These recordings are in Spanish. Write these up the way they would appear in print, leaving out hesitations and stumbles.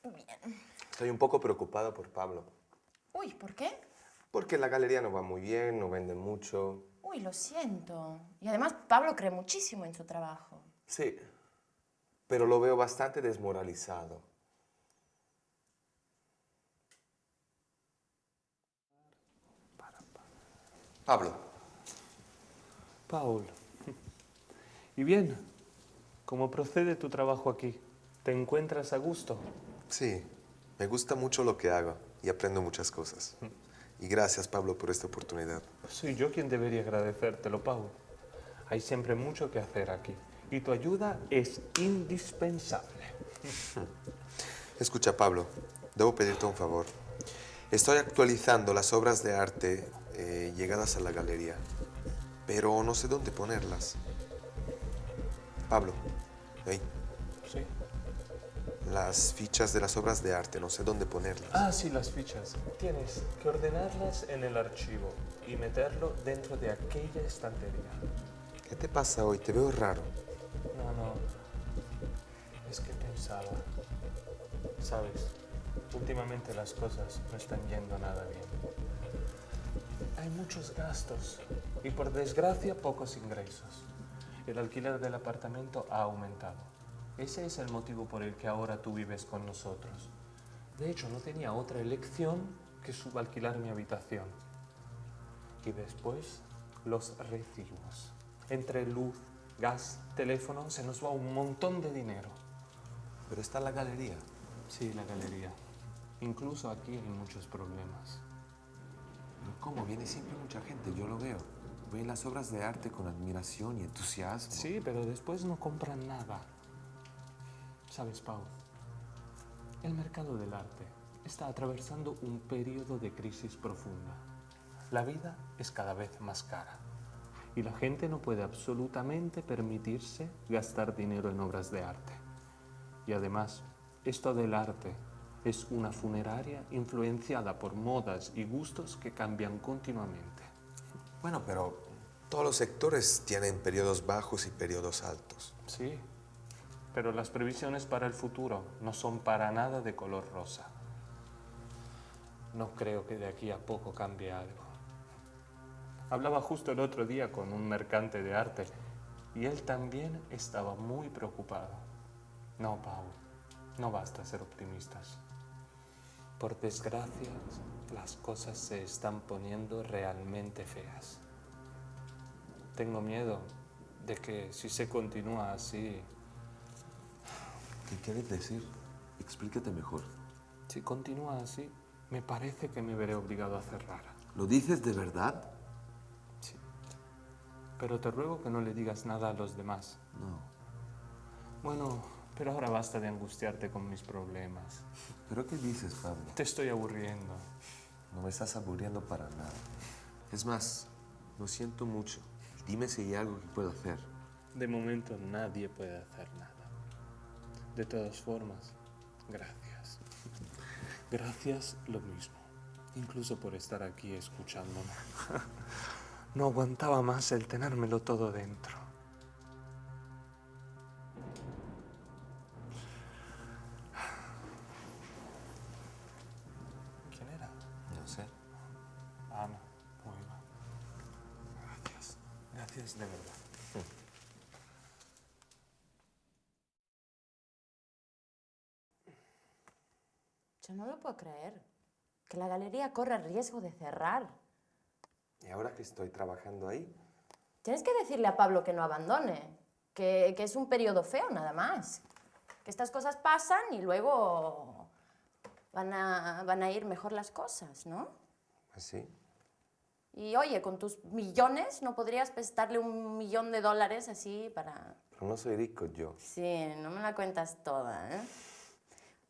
Bien. Estoy un poco preocupado por Pablo. Uy, ¿por qué? Porque la galería no va muy bien, no vende mucho. Uy, lo siento. Y además Pablo cree muchísimo en su trabajo. Sí, pero lo veo bastante desmoralizado. Pablo, Paul, ¿y bien? ¿Cómo procede tu trabajo aquí? ¿Te encuentras a gusto? sí, me gusta mucho lo que hago y aprendo muchas cosas. Y gracias, Pablo, por esta oportunidad. Soy yo quien debería agradecértelo, Paul. Hay siempre mucho que hacer aquí y tu ayuda es indispensable. Escucha, Pablo, debo pedirte un favor. Estoy actualizando las obras de arte llegadas a la galería, pero no sé dónde ponerlas. Pablo, hey, ¿Sí? las fichas de las obras de arte, no sé dónde ponerlas. Ah, sí, las fichas. Tienes que ordenarlas en el archivo y meterlo dentro de aquella estantería. ¿Qué te pasa hoy? Te veo raro. No, es que pensaba, sabes, últimamente las cosas no están yendo nada bien. Hay muchos gastos y por desgracia pocos ingresos. El alquiler del apartamento ha aumentado. Ese es el motivo por el que ahora tú vives con nosotros. De hecho, no tenía otra elección que subalquilar mi habitación. Y después, los recibos. Entre luz, gas, teléfono, se nos va un montón de dinero. Pero está la galería. Sí, la galería. Incluso aquí hay muchos problemas. Pero ¿cómo? Viene siempre mucha gente, yo lo veo. Ven las obras de arte con admiración y entusiasmo. Sí, pero después no compran nada. ¿Sabes, Pau? El mercado del arte está atravesando un periodo de crisis profunda. La vida es cada vez más cara y la gente no puede absolutamente permitirse gastar dinero en obras de arte. Y además, esto del arte es una funeraria influenciada por modas y gustos que cambian continuamente. Bueno, pero todos los sectores tienen periodos bajos y periodos altos. Sí, pero las previsiones para el futuro no son para nada de color rosa. No creo que de aquí a poco cambie algo. Hablaba justo el otro día con un mercante de arte y él también estaba muy preocupado. No, Paul, no basta ser optimistas. Por desgracia, las cosas se están poniendo realmente feas. Tengo miedo de que si se continúa así, ¿Qué quieres decir? Explícate mejor. si continúa así, me parece que me veré obligado a cerrar. ¿Lo dices de verdad? Sí. Pero te ruego que no le digas nada a los demás. No. Bueno, pero ahora basta de angustiarte con mis problemas. ¿Pero qué dices, Pablo? Te estoy aburriendo. No me estás aburriendo para nada. Es más, lo siento mucho. Dime si hay algo que puedo hacer. De momento nadie puede hacer nada. De todas formas, gracias. Gracias lo mismo. Incluso por estar aquí escuchándome. No aguantaba más el tenérmelo todo dentro. ¿Quién era? No sé. Ana. Muy bien. Gracias. Gracias de verdad. Yo no lo puedo creer. Que la galería corre el riesgo de cerrar. ¿Y ahora que estoy trabajando ahí? Tienes que decirle a Pablo que no abandone. Que es un periodo feo nada más. Que estas cosas pasan y luego van a ir mejor las cosas, ¿no? ¿Así? Y oye, con tus millones, ¿no podrías prestarle $1.000.000 así para...? Pero no soy rico yo. Sí, no me la cuentas toda, ¿eh?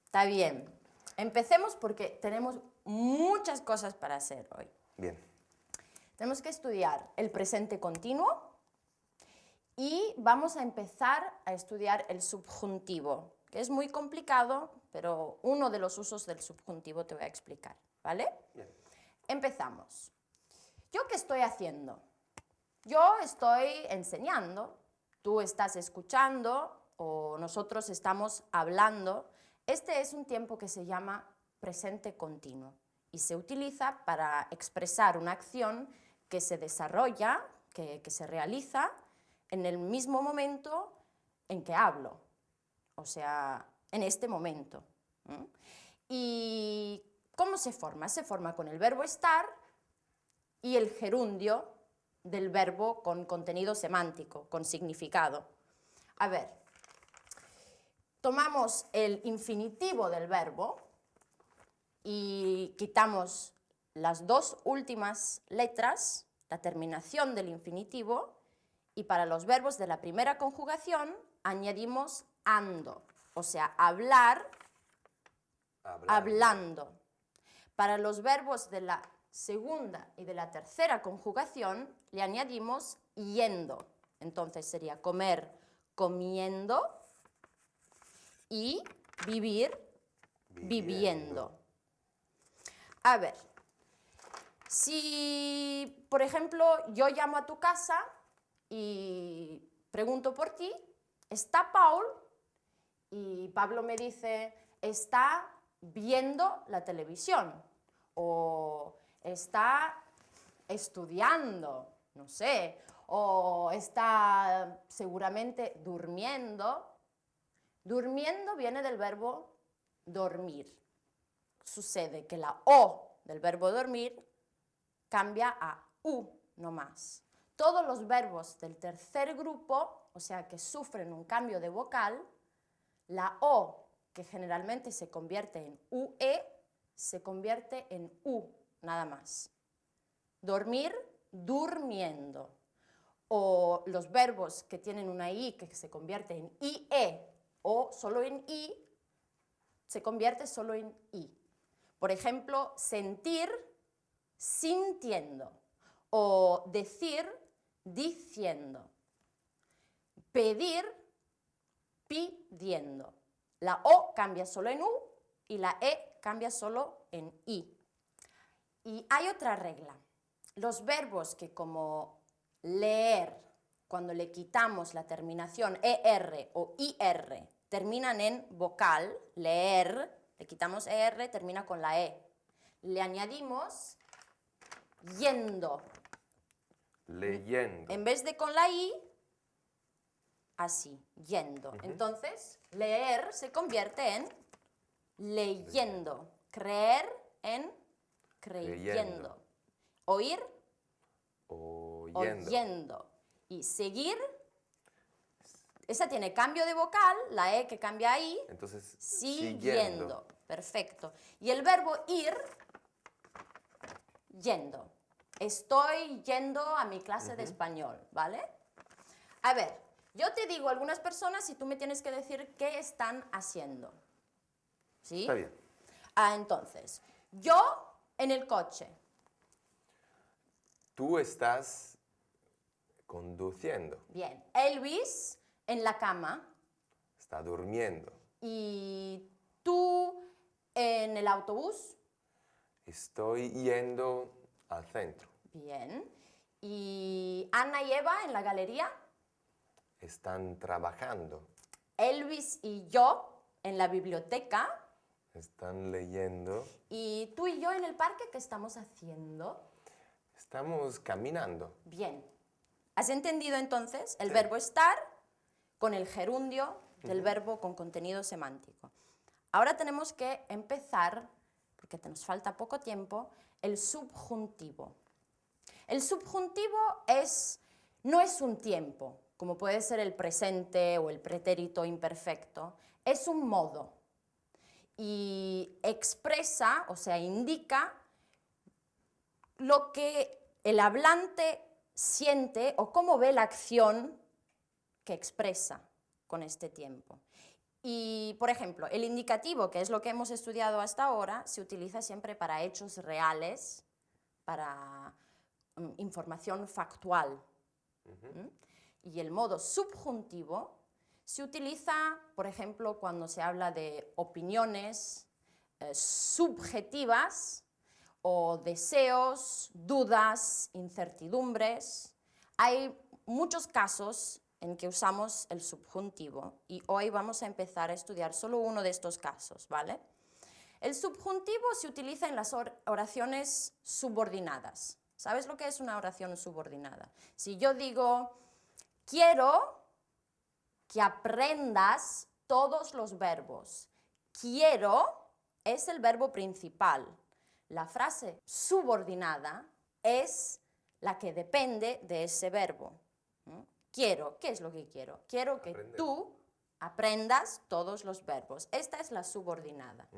Está bien. Empecemos porque tenemos muchas cosas para hacer hoy. Bien. Tenemos que estudiar el presente continuo y vamos a empezar a estudiar el subjuntivo, que es muy complicado, pero uno de los usos del subjuntivo te voy a explicar, ¿vale? Bien. Empezamos. ¿Yo qué estoy haciendo? Yo estoy enseñando, tú estás escuchando o nosotros estamos hablando Este es un tiempo que se llama presente continuo y se utiliza para expresar una acción que se desarrolla, que se realiza en el mismo momento en que hablo, o sea, en este momento. ¿Y cómo se forma? Se forma con el verbo estar y el gerundio del verbo con contenido semántico, con significado. A ver, tomamos el infinitivo del verbo y quitamos las dos últimas letras, la terminación del infinitivo, y para los verbos de la primera conjugación añadimos ando, o sea, hablar, hablando. Para los verbos de la segunda y de la tercera conjugación le añadimos yendo. Entonces sería comer, comiendo, y vivir, viviendo. A ver, si, por ejemplo, yo llamo a tu casa y pregunto por ti, ¿está Paul? Y Pablo me dice, está viendo la televisión o está estudiando, no sé, o está seguramente durmiendo. Durmiendo viene del verbo dormir. Sucede que la O del verbo dormir cambia a U no más. Todos los verbos del tercer grupo, o sea, que sufren un cambio de vocal, la O, que generalmente se convierte en UE, se convierte en U, nada más. Dormir, durmiendo. O los verbos que tienen una I que se convierte en IE o solo en I, se convierte solo en I. Por ejemplo, sentir, sintiendo. O decir, diciendo. Pedir, pidiendo. La O cambia solo en U y la E cambia solo en I. Y hay otra regla. Los verbos que como leer, cuando le quitamos la terminación ER o IR, terminan en vocal, leer, le quitamos ER, termina con la E. Le añadimos yendo. Leyendo. En vez de con la I, así, yendo. Entonces, leer se convierte en leyendo. Creer en creyendo. Oír, Oyendo. oyendo. Y seguir, esa tiene cambio de vocal, la E que cambia ahí, Entonces, siguiendo. Perfecto. Y el verbo ir, yendo. Estoy yendo a mi clase de español, ¿vale? A ver, yo te digo algunas personas y tú me tienes que decir qué están haciendo. ¿Sí? Está bien. Entonces, yo en el coche. Tú estás conduciendo. Bien. Elvis en la cama. Está durmiendo. Y tú en el autobús. Estoy yendo al centro. Bien. Y Ana y Eva en la galería. Están trabajando. Elvis y yo en la biblioteca. Están leyendo. Y tú y yo en el parque, ¿qué estamos haciendo? Estamos caminando. Bien. ¿Has entendido entonces el verbo estar con el gerundio del verbo con contenido semántico? Ahora tenemos que empezar, porque nos falta poco tiempo, el subjuntivo. El subjuntivo no es un tiempo, como puede ser el presente o el pretérito imperfecto, es un modo. Y expresa, o sea, indica lo que el hablante siente o cómo ve la acción que expresa con este tiempo. Y, por ejemplo, el indicativo, que es lo que hemos estudiado hasta ahora, se utiliza siempre para hechos reales, para información factual. Y el modo subjuntivo se utiliza, por ejemplo, cuando se habla de opiniones subjetivas o deseos, dudas, incertidumbres. Hay muchos casos en que usamos el subjuntivo y hoy vamos a empezar a estudiar solo uno de estos casos, ¿vale? El subjuntivo se utiliza en las oraciones subordinadas. ¿Sabes lo que es una oración subordinada? Si yo digo, quiero que aprendas todos los verbos. Quiero es el verbo principal. La frase subordinada es la que depende de ese verbo. Quiero, ¿qué es lo que quiero? Quiero que Aprender. tú aprendas todos los verbos. Esta es la subordinada.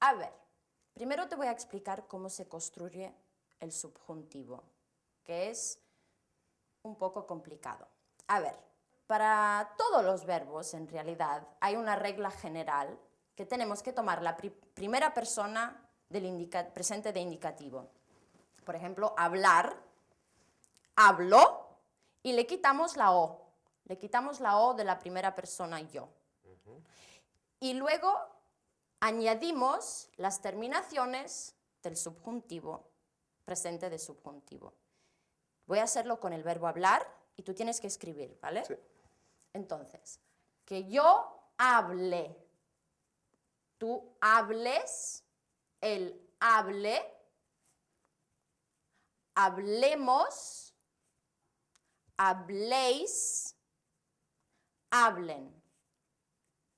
A ver, primero te voy a explicar cómo se construye el subjuntivo, que es un poco complicado. A ver, para todos los verbos, en realidad, hay una regla general que tenemos que tomar la primera persona del presente de indicativo. Por ejemplo, hablar, hablo, y le quitamos la O. Le quitamos la O de la primera persona yo. Y luego añadimos las terminaciones del subjuntivo, presente de subjuntivo. Voy a hacerlo con el verbo hablar y tú tienes que escribir, ¿vale? Sí. Entonces, que yo hable, tú hables, él hable, hablemos, habléis, hablen.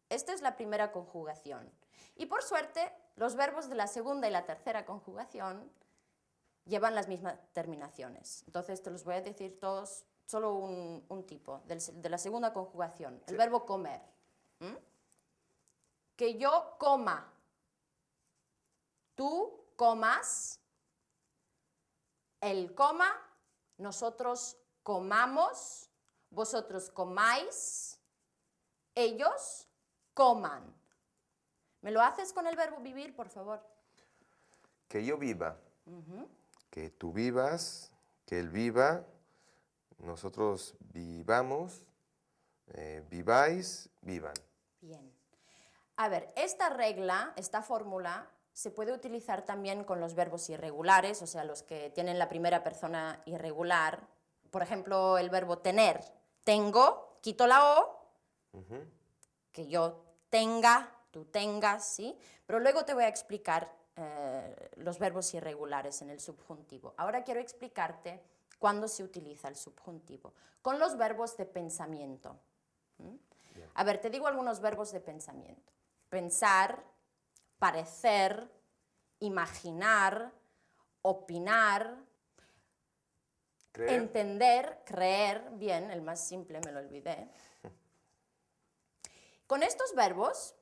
Esta es la primera conjugación. Y por suerte, los verbos de la segunda y la tercera conjugación llevan las mismas terminaciones. Entonces te los voy a decir todos, solo un tipo, de la segunda conjugación. El verbo comer. Que yo coma, tú comas, él coma, nosotros comamos, vosotros comáis, ellos coman. ¿Me lo haces con el verbo vivir, por favor? Que yo viva, que tú vivas, que él viva, nosotros vivamos, viváis, vivan. Bien. A ver, esta regla, esta fórmula, se puede utilizar también con los verbos irregulares, o sea, los que tienen la primera persona irregular. Por ejemplo, el verbo tener. Tengo, quito la O, que yo tenga, tú tengas, ¿sí? Pero luego te voy a explicar los verbos irregulares en el subjuntivo. Ahora quiero explicarte cuándo se utiliza el subjuntivo. Con los verbos de pensamiento. A ver, te digo algunos verbos de pensamiento. Pensar, parecer, imaginar, opinar, Creer. entender, creer, bien, el más simple me lo olvidé. Con estos verbos,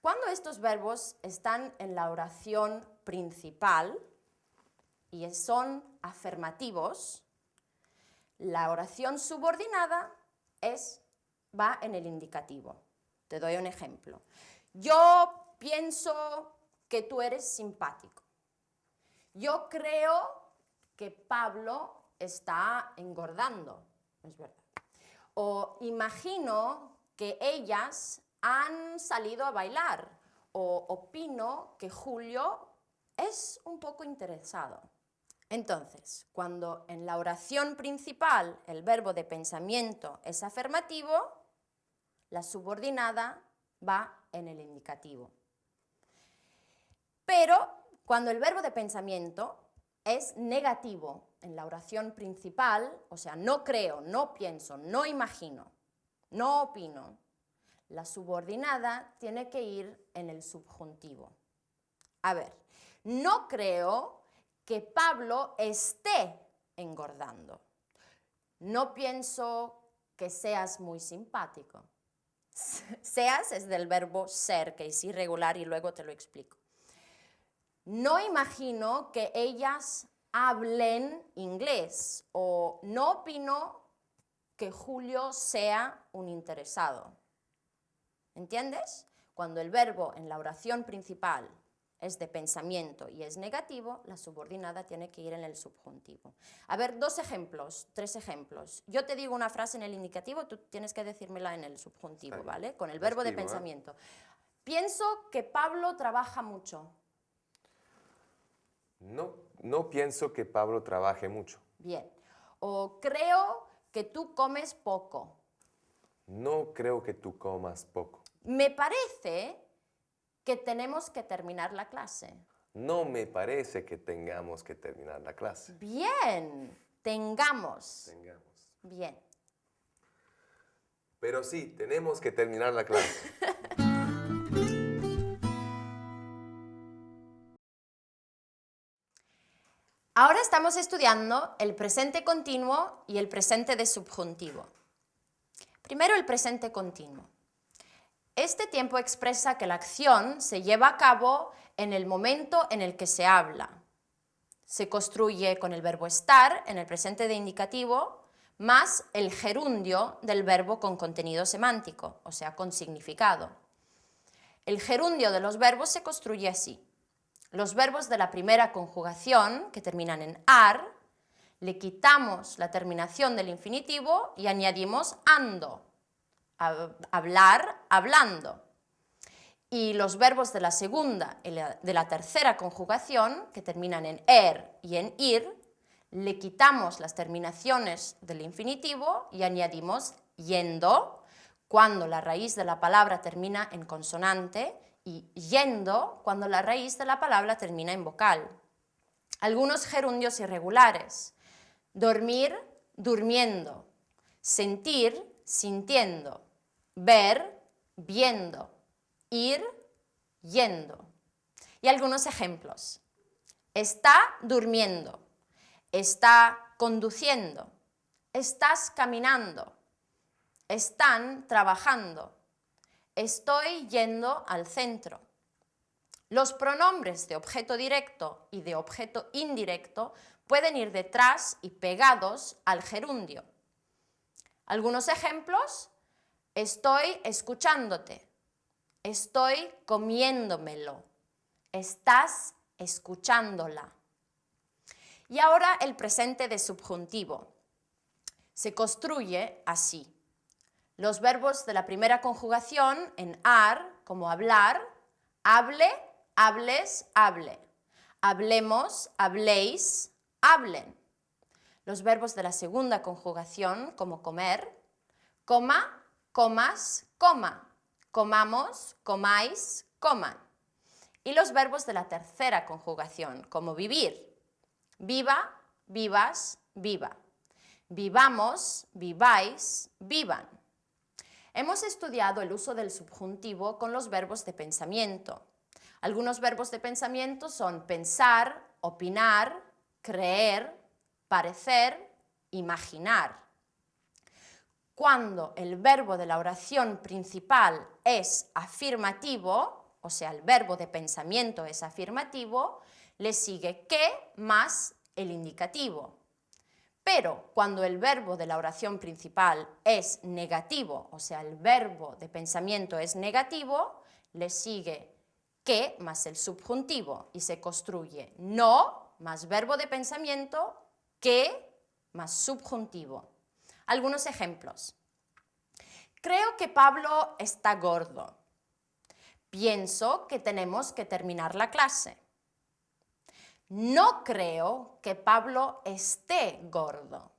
cuando estos verbos están en la oración principal y son afirmativos, la oración subordinada va en el indicativo. Te doy un ejemplo. Yo pienso que tú eres simpático. Yo creo que Pablo está engordando. Es verdad. O imagino que ellas han salido a bailar. O opino que Julio es un poco interesado. Entonces, cuando en la oración principal el verbo de pensamiento es afirmativo, la subordinada va en el indicativo. Pero cuando el verbo de pensamiento es negativo en la oración principal, o sea, no creo, no pienso, no imagino, no opino, la subordinada tiene que ir en el subjuntivo. A ver, no creo que Pablo esté engordando. No pienso que seas muy simpático. Seas es del verbo ser, que es irregular y luego te lo explico. No imagino que ellas hablen inglés o no opino que Julio sea un interesado. ¿Entiendes? Cuando el verbo en la oración principal es de pensamiento y es negativo, la subordinada tiene que ir en el subjuntivo. A ver, 2 ejemplos, 3 ejemplos. Yo te digo una frase en el indicativo, tú tienes que decírmela en el subjuntivo, ¿vale? Con el verbo de pensamiento. Pienso que Pablo trabaja mucho. No pienso que Pablo trabaje mucho. Bien. O creo que tú comes poco. No creo que tú comas poco. Me parece que tenemos que terminar la clase. No me parece que tengamos que terminar la clase. Bien, tengamos. Tengamos. Bien. Pero sí, tenemos que terminar la clase. Ahora estamos estudiando el presente continuo y el presente de subjuntivo. Primero el presente continuo. Este tiempo expresa que la acción se lleva a cabo en el momento en el que se habla. Se construye con el verbo estar en el presente de indicativo más el gerundio del verbo con contenido semántico, o sea, con significado. El gerundio de los verbos se construye así. Los verbos de la primera conjugación, que terminan en ar, le quitamos la terminación del infinitivo y añadimos ando, hablar, hablando. Y los verbos de la segunda y de la tercera conjugación, que terminan en er y en ir, le quitamos las terminaciones del infinitivo y añadimos yendo, cuando la raíz de la palabra termina en consonante, y yendo cuando la raíz de la palabra termina en vocal. Algunos gerundios irregulares: dormir, durmiendo; sentir, sintiendo; ver, viendo; ir, yendo. Y algunos ejemplos: está durmiendo; está conduciendo; estás caminando; están trabajando; estoy yendo al centro. Los pronombres de objeto directo y de objeto indirecto pueden ir detrás y pegados al gerundio. Algunos ejemplos: estoy escuchándote; estoy comiéndomelo; estás escuchándola. Y ahora el presente de subjuntivo. Se construye así. Los verbos de la primera conjugación en ar, como hablar, hable, hables, hable; hablemos, habléis, hablen. Los verbos de la segunda conjugación, como comer, coma, comas, coma; comamos, comáis, coman. Y los verbos de la tercera conjugación, como vivir, viva, vivas, viva; vivamos, viváis, vivan. Hemos estudiado el uso del subjuntivo con los verbos de pensamiento. Algunos verbos de pensamiento son pensar, opinar, creer, parecer, imaginar. Cuando el verbo de la oración principal es afirmativo, o sea, el verbo de pensamiento es afirmativo, le sigue que más el indicativo. Pero cuando el verbo de la oración principal es negativo, o sea, el verbo de pensamiento es negativo, le sigue que más el subjuntivo y se construye no más verbo de pensamiento, que más subjuntivo. Algunos ejemplos. Creo que Pablo está gordo. Pienso que tenemos que terminar la clase. No creo que Pablo esté gordo.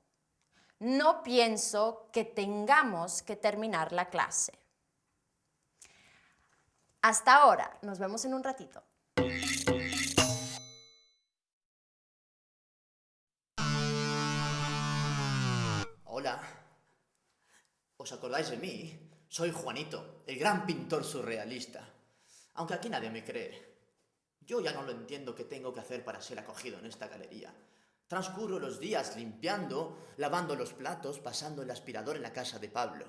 No pienso que tengamos que terminar la clase. Hasta ahora, nos vemos en un ratito. Hola. ¿Os acordáis de mí? Soy Juanito, el gran pintor surrealista. Aunque aquí nadie me cree. Yo ya no lo entiendo qué tengo que hacer para ser acogido en esta galería. Transcurro los días limpiando, lavando los platos, pasando el aspirador en la casa de Pablo.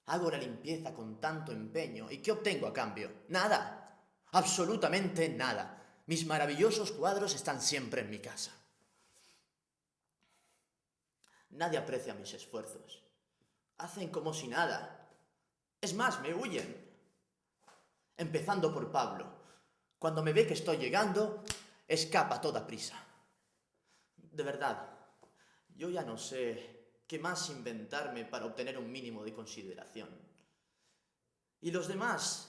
Hago la limpieza con tanto empeño. ¿Y qué obtengo a cambio? Nada. Absolutamente nada. Mis maravillosos cuadros están siempre en mi casa. Nadie aprecia mis esfuerzos. Hacen como si nada. Es más, me huyen. Empezando por Pablo. Cuando me ve que estoy llegando, escapa a toda prisa. De verdad, yo ya no sé qué más inventarme para obtener un mínimo de consideración. Y los demás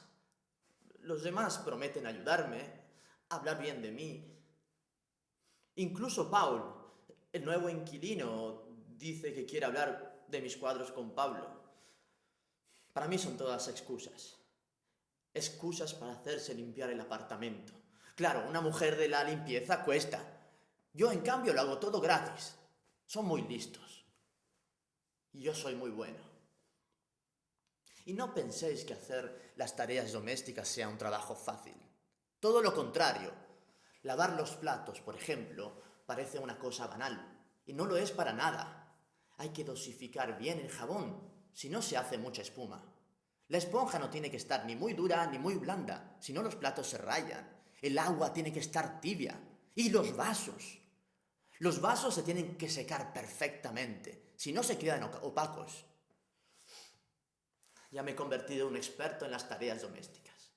prometen ayudarme, hablar bien de mí. Incluso Paul, el nuevo inquilino, dice que quiere hablar de mis cuadros con Pablo. Para mí son todas excusas. Excusas para hacerse limpiar el apartamento. Claro, una mujer de la limpieza cuesta. Yo, en cambio, lo hago todo gratis. Son muy listos. Y yo soy muy bueno. Y no penséis que hacer las tareas domésticas sea un trabajo fácil. Todo lo contrario. Lavar los platos, por ejemplo, parece una cosa banal. Y no lo es para nada. Hay que dosificar bien el jabón, si no se hace mucha espuma. La esponja no tiene que estar ni muy dura ni muy blanda, si no los platos se rayan. El agua tiene que estar tibia. Y los vasos. Los vasos se tienen que secar perfectamente, si no se quedan opacos. Ya me he convertido en un experto en las tareas domésticas.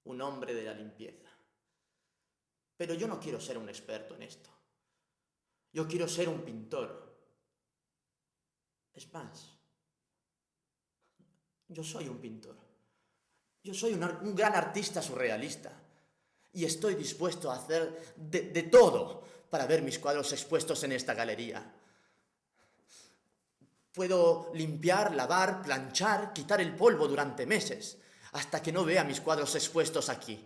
Un hombre de la limpieza. Pero yo no quiero ser un experto en esto. Yo quiero ser un pintor. Es más, yo soy un pintor. Yo soy un gran artista surrealista. Y estoy dispuesto a hacer de todo para ver mis cuadros expuestos en esta galería. Puedo limpiar, lavar, planchar, quitar el polvo durante meses, hasta que no vea mis cuadros expuestos aquí.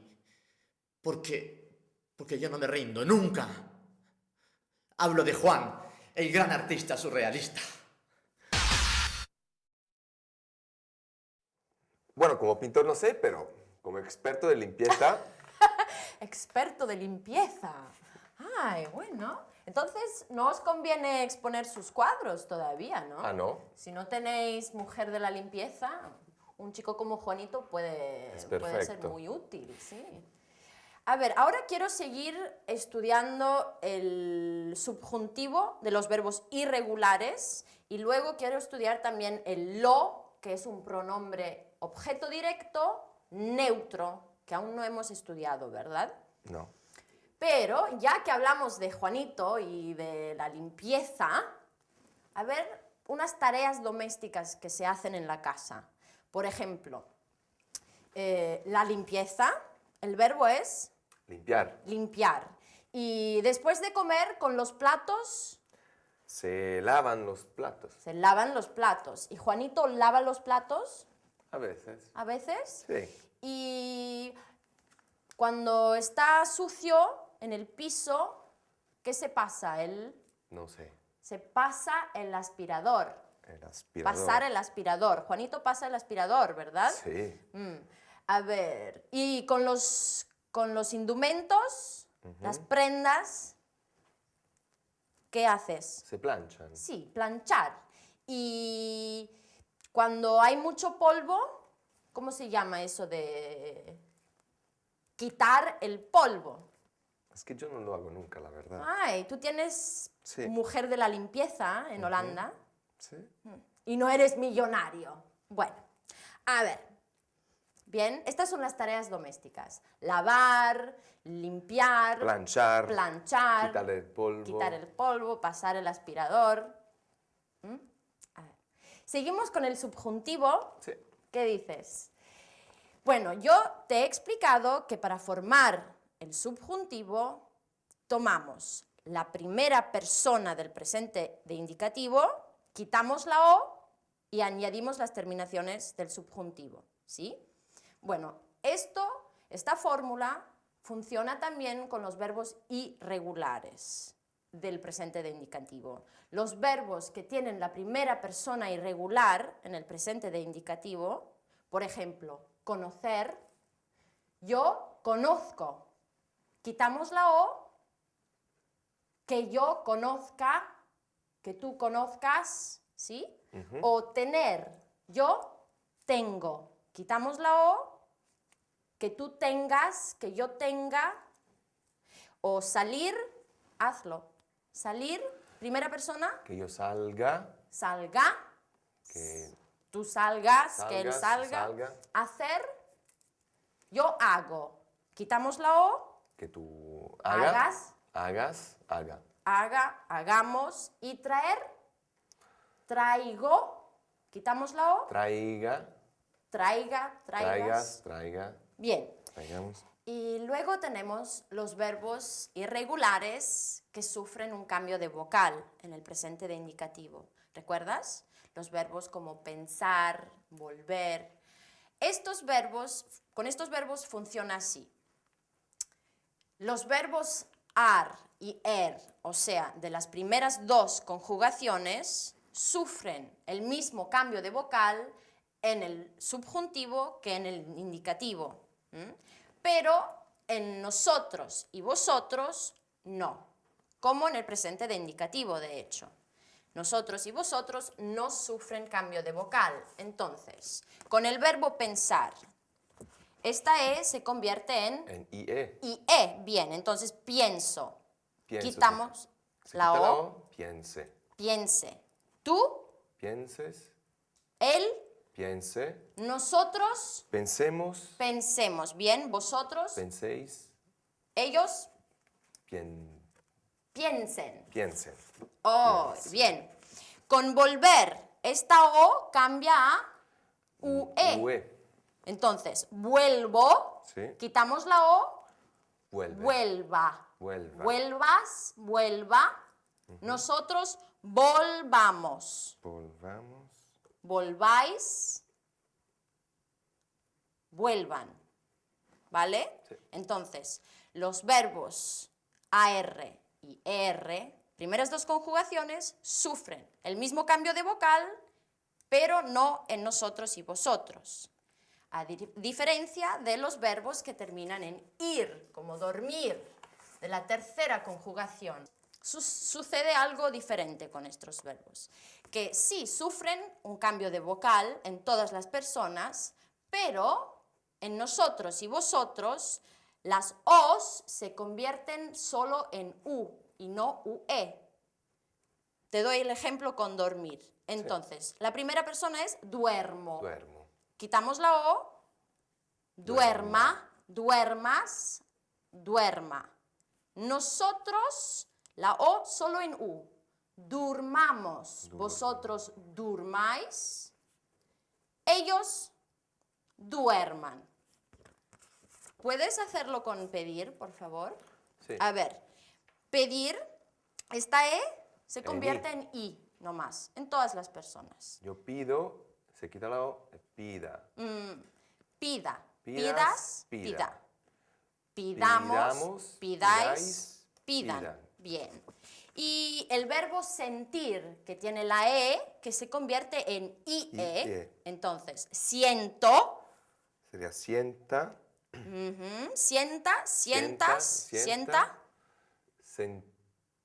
Porque yo no me rindo, nunca. Hablo de Juan, el gran artista surrealista. Bueno, como pintor no sé, pero como experto de limpieza, Experto de limpieza. Ay, bueno. Entonces, no os conviene exponer sus cuadros todavía, ¿no? ah, no, Si no tenéis mujer de la limpieza, un chico como Juanito puede ser perfecto. muy útil, sí. A ver, ahora quiero seguir estudiando el subjuntivo de los verbos irregulares y luego quiero estudiar también el lo, que es un pronombre objeto directo neutro, que aún no hemos estudiado, ¿verdad? no. Pero ya que hablamos de Juanito y de la limpieza, a ver unas tareas domésticas que se hacen en la casa. Por ejemplo, la limpieza, el verbo es Limpiar. limpiar. Y después de comer, con los platos, Se lavan los platos. se lavan los platos. ¿Y Juanito lava los platos A veces. a veces? Sí. Y cuando está sucio en el piso, ¿qué se pasa? No sé. Se pasa el aspirador. El aspirador. Pasar el aspirador. Juanito pasa el aspirador, ¿verdad? Sí. A ver, y con los indumentos, las prendas, ¿qué haces? Se planchan. Sí, planchar. Y cuando hay mucho polvo, ¿cómo se llama eso de quitar el polvo? Es que yo no lo hago nunca, la verdad. Ay, tú tienes Sí. mujer de la limpieza en Holanda Sí. y no eres millonario. Bueno, a ver. Bien, estas son las tareas domésticas. Lavar, limpiar, Planchar. planchar, Quitar el polvo. pasar el aspirador. A ver. Seguimos con el subjuntivo. Sí. ¿Qué dices? Bueno, yo te he explicado que para formar el subjuntivo tomamos la primera persona del presente de indicativo, quitamos la O y añadimos las terminaciones del subjuntivo, ¿sí? Bueno, esta fórmula funciona también con los verbos irregulares del presente de indicativo. Los verbos que tienen la primera persona irregular en el presente de indicativo, por ejemplo, conocer, yo conozco. Quitamos la O, que yo conozca, que tú conozcas, ¿sí? O tener, yo tengo. Quitamos la O, que tú tengas, que yo tenga. O salir, hazlo. Salir, primera persona, Que yo salga. salga. Que Tú salgas, que él salgas, salga. salga. Hacer, yo hago. Quitamos la O, que tú hagas, haga. haga, hagamos. Y traer, traigo. Quitamos la O, Traiga. traiga, traigas. Traiga. Bien. Traigamos. Y luego tenemos los verbos irregulares que sufren un cambio de vocal en el presente de indicativo. ¿Recuerdas? los verbos como pensar, volver. Con estos verbos funciona así. Los verbos ar y o sea, de las primeras dos conjugaciones, sufren el mismo cambio de vocal en el subjuntivo que en el indicativo. Pero en nosotros y vosotros no, como en el presente de indicativo, de hecho. Nosotros y vosotros no sufren cambio de vocal. Entonces, con el verbo pensar, esta E se convierte en IE. IE. Bien, entonces pienso. Pienso. Quitamos Se la quita O. Piense. Piense. Tú, Pienses. él, Piense. nosotros, Pensemos. pensemos. Bien, vosotros, Penséis. ellos, piensen. Piensen. Oh, bien. Con volver, esta O cambia a UE. UE. Entonces, vuelvo, Sí. quitamos la O, Vuelve. vuelva. Vuelva. Vuelvas, vuelva. Nosotros volvamos. Volvamos. Volváis, vuelvan. ¿Vale? Sí. Entonces, los verbos AR y ER, primeras dos conjugaciones, sufren el mismo cambio de vocal, pero no en nosotros y vosotros. A diferencia de los verbos que terminan en ir, como dormir, de la tercera conjugación. Sucede algo diferente con estos verbos, que sí sufren un cambio de vocal en todas las personas, pero en nosotros y vosotros las O's se convierten solo en U y no UE. Te doy el ejemplo con dormir. Entonces, la primera persona es duermo. Duermo. Quitamos la O, duerma, duermas, duerma. Nosotros, la O solo en U. Durmamos, vosotros durmáis, ellos duerman. ¿Puedes hacerlo con pedir, por favor? Sí. A ver, pedir, esta E se En convierte I. en I, nomás, en todas las personas. Yo pido, se quita la O, pida. Pida, Pidas, pidas, pida. pida. Pidamos, Pidamos, pidáis, pidan. pidan. Bien. Y el verbo sentir, que tiene la E, que se convierte en IE. IE. Entonces, siento, Sería sienta. sienta, sientas, sienta,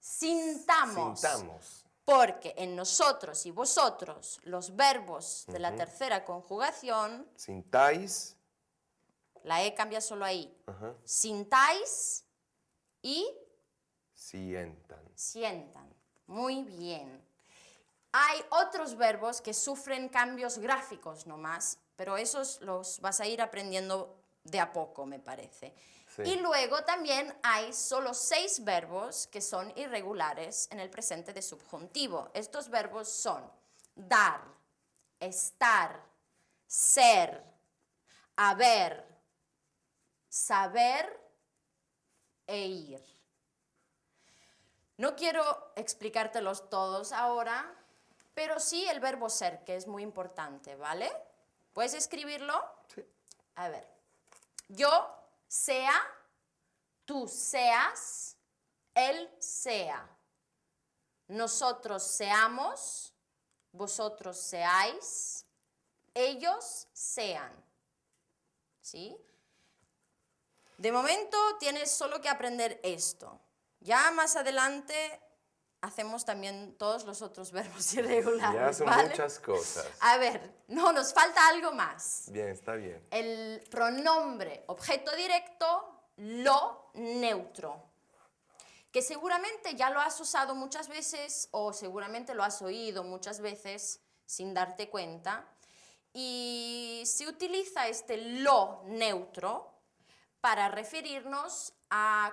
sintamos. Sintamos. Porque en nosotros y vosotros, los verbos de la tercera conjugación, Sintáis. la E cambia solo ahí. Ajá. Sintáis y Sientan. sientan. Muy bien. Hay otros verbos que sufren cambios gráficos nomás, pero esos los vas a ir aprendiendo de a poco, me parece. Sí. Y luego también hay solo 6 verbos que son irregulares en el presente de subjuntivo. Estos verbos son dar, estar, ser, haber, saber e ir. No quiero explicártelos todos ahora, pero sí el verbo ser, que es muy importante, ¿vale? ¿Puedes escribirlo? Sí. A ver. Yo sea, tú seas, él sea. Nosotros seamos, vosotros seáis, ellos sean. ¿Sí? De momento tienes solo que aprender esto. Ya más adelante hacemos también todos los otros verbos irregulares, Ya son ¿vale? muchas cosas. A ver, no, nos falta algo más. Bien, está bien. El pronombre objeto directo, lo neutro, que seguramente ya lo has usado muchas veces o seguramente lo has oído muchas veces sin darte cuenta. Y se utiliza este lo neutro para referirnos a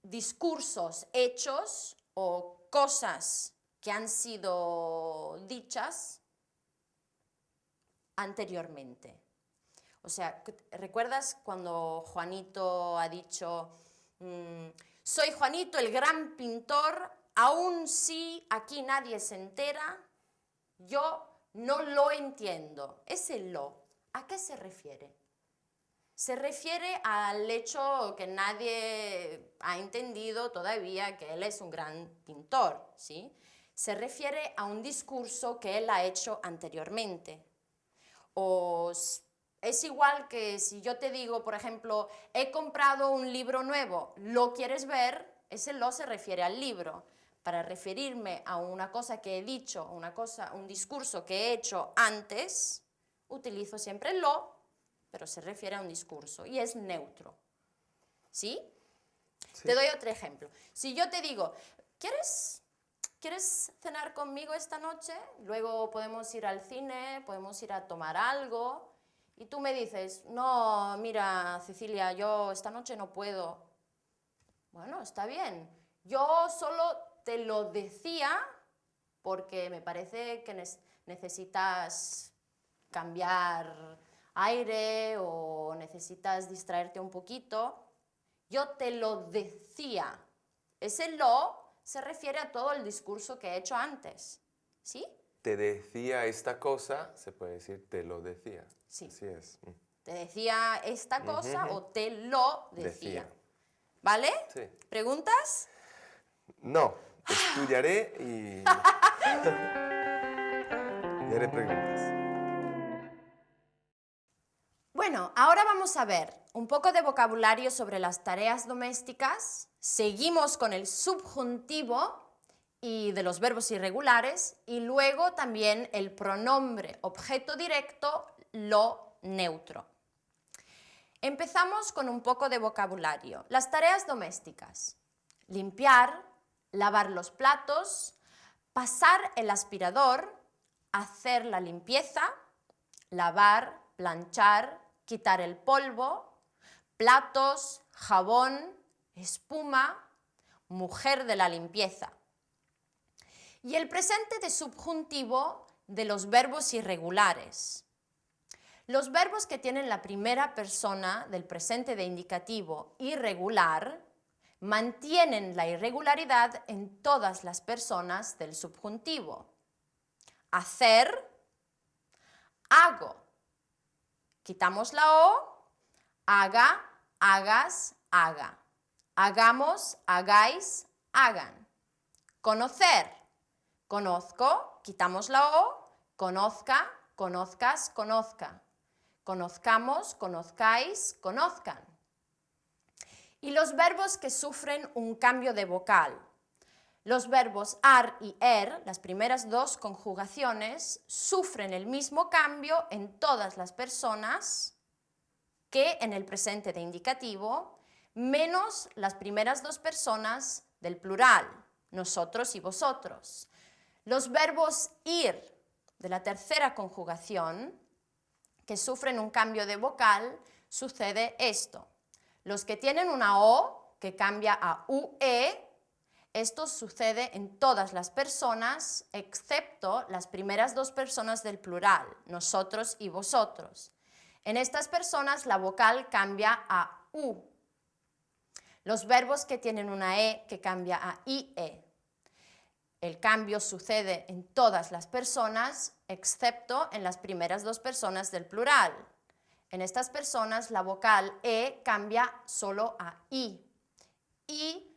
discursos, hechos o cosas que han sido dichas anteriormente. O sea, ¿recuerdas cuando Juanito ha dicho, soy Juanito el gran pintor, aun si aquí nadie se entera? yo no lo entiendo. Ese lo, ¿a qué se refiere? Se refiere al hecho que nadie ha entendido todavía que él es un gran pintor, ¿sí? Se refiere a un discurso que él ha hecho anteriormente. Es igual que si yo te digo, por ejemplo, he comprado un libro nuevo, ¿lo quieres ver? Ese lo se refiere al libro. Para referirme a una cosa que he dicho, un discurso que he hecho antes, utilizo siempre lo, pero se refiere a un discurso y es neutro. ¿Sí? Sí. Te doy otro ejemplo. Si yo te digo, ¿quieres cenar conmigo esta noche? Luego podemos ir al cine, podemos ir a tomar algo. Y tú me dices, no, mira, Cecilia, yo esta noche no puedo. Bueno, está bien. Yo solo te lo decía porque me parece que necesitas cambiar aire o necesitas distraerte un poquito. Yo te lo decía. Ese lo se refiere a todo el discurso que he hecho antes. ¿Sí? Te decía esta cosa, se puede decir te lo decía. Sí. Así es. Te decía esta cosa o te lo decía. Decía. ¿Vale? Sí. ¿Preguntas? No, estudiaré y... y haré preguntas. Bueno, ahora vamos a ver un poco de vocabulario sobre las tareas domésticas. Seguimos con el subjuntivo y de los verbos irregulares y luego también el pronombre objeto directo, lo neutro. Empezamos con un poco de vocabulario. Las tareas domésticas. Limpiar, lavar los platos, pasar el aspirador, hacer la limpieza, lavar, planchar, quitar el polvo, platos, jabón, espuma, mujer de la limpieza. Y el presente de subjuntivo de los verbos irregulares. Los verbos que tienen la primera persona del presente de indicativo irregular mantienen la irregularidad en todas las personas del subjuntivo. Hacer, hago. Quitamos la O, haga, hagas, haga. Hagamos, hagáis, hagan. Conocer, conozco, quitamos la O, conozca, conozcas, conozca. Conozcamos, conozcáis, conozcan. Y los verbos que sufren un cambio de vocal. Los verbos ar y las primeras dos conjugaciones, sufren el mismo cambio en todas las personas que en el presente de indicativo, menos las primeras dos personas del plural, nosotros y vosotros. Los verbos ir de la tercera conjugación, que sufren un cambio de vocal, sucede esto. Los que tienen una O que cambia a UE, esto sucede en todas las personas, excepto las primeras dos personas del plural, nosotros y vosotros. En estas personas la vocal cambia a U. Los verbos que tienen una E que cambia a IE. El cambio sucede en todas las personas, excepto en las primeras dos personas del plural. En estas personas la vocal E cambia solo a I. Y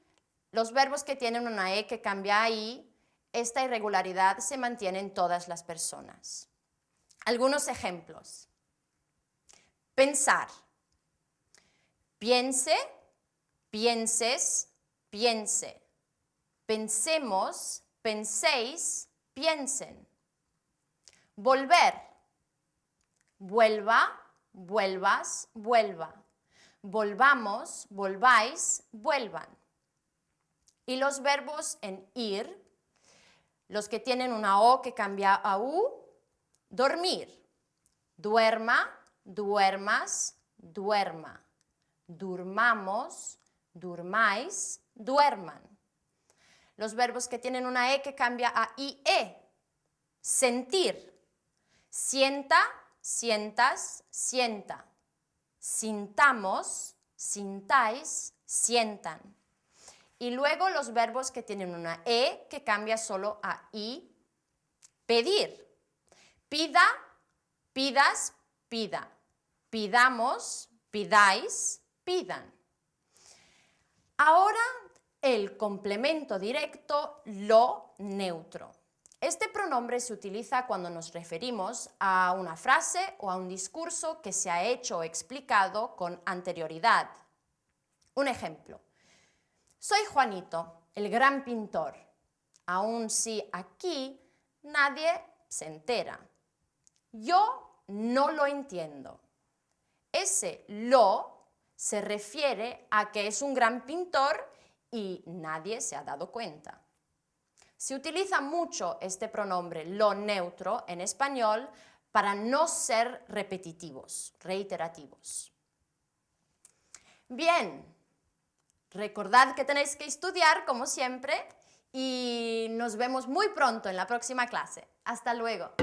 los verbos que tienen una E que cambia a I, esta irregularidad se mantiene en todas las personas. Algunos ejemplos. Pensar. Piense, pienses, piense. Pensemos, penséis, piensen. Volver. Vuelva, vuelvas, vuelva. Volvamos, volváis, vuelvan. Y los verbos en ir, los que tienen una O que cambia a U, dormir. Duerma, duermas, duerma. Durmamos, durmáis, duerman. Los verbos que tienen una E que cambia a IE. Sentir. Sienta, sientas, sienta. Sintamos, sintáis, sientan. Y luego los verbos que tienen una E que cambia solo a I. Pedir. Pida, pidas, pida. Pidamos, pidáis, pidan. Ahora el complemento directo lo neutro. Este pronombre se utiliza cuando nos referimos a una frase o a un discurso que se ha hecho o explicado con anterioridad. Un ejemplo. Soy Juanito, el gran pintor, aun si aquí nadie se entera. Yo no lo entiendo. Ese lo se refiere a que es un gran pintor y nadie se ha dado cuenta. Se utiliza mucho este pronombre lo neutro en español para no ser repetitivos, reiterativos. Bien, recordad que tenéis que estudiar como siempre y nos vemos muy pronto en la próxima clase. Hasta luego.